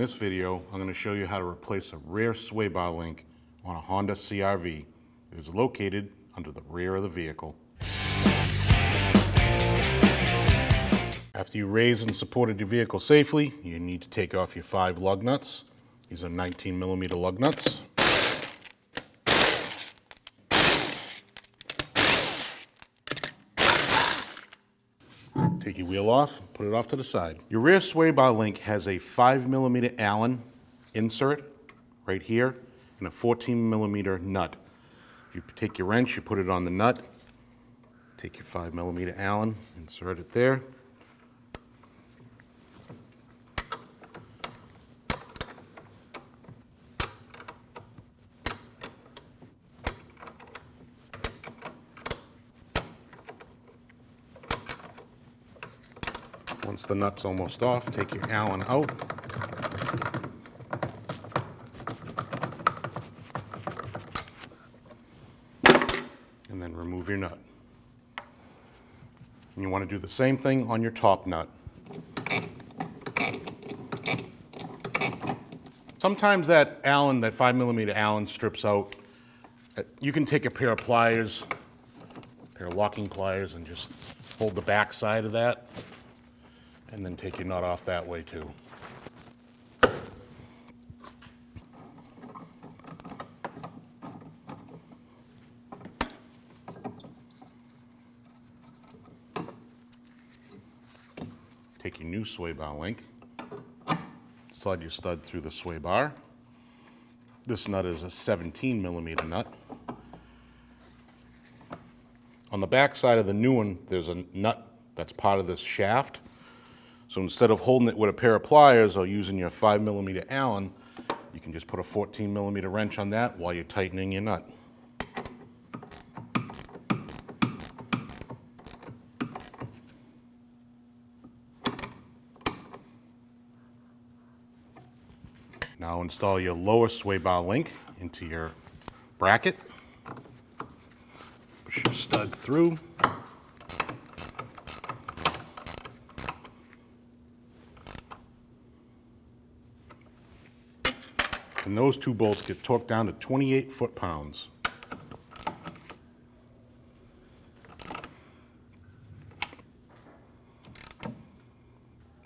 this video, I'm going to show you how to replace a rear sway bar link on a Honda CR-V. It is located under the rear of the vehicle. After you raised and supported your vehicle safely, you need to take off your 5 lug nuts. These are 19mm lug nuts. Take your wheel off, put it off to the side. Your rear sway bar link has a 5mm Allen insert right here and a 14mm nut. You take your wrench, you put it on the nut, take your 5mm Allen, insert it there. Once the nut's almost off, take your Allen out. And then remove your nut. And you want to do the same thing on your top nut. Sometimes that Allen, that 5mm Allen strips out. You can take a pair of pliers, a pair of locking pliers, and just hold the back side of that. And then take your nut off that way too. Take your new sway bar link, slide your stud through the sway bar. This nut is a 17mm nut. On the back side of the new one, there's a nut that's part of this shaft. So instead of holding it with a pair of pliers or using your 5mm Allen, you can just put a 14mm wrench on that while you're tightening your nut. Now install your lower sway bar link into your bracket. Push your stud through. And those 2 bolts get torqued down to 28 foot-pounds.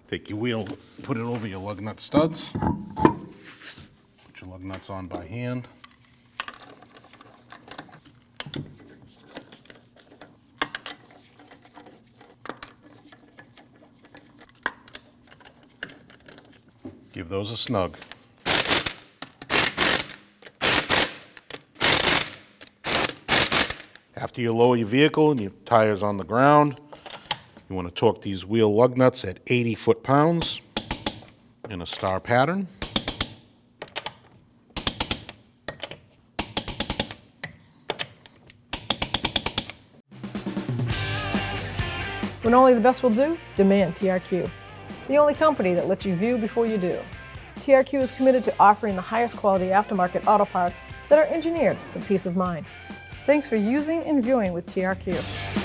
Take your wheel, put it over your lug nut studs. Put your lug nuts on by hand. Give those a snug. After you lower your vehicle and your tire's on the ground, you want to torque these wheel lug nuts at 80 foot-pounds in a star pattern. When only the best will do, demand TRQ. The only company that lets you view before you do. TRQ is committed to offering the highest quality aftermarket auto parts that are engineered for peace of mind. Thanks for using and viewing with TRQ.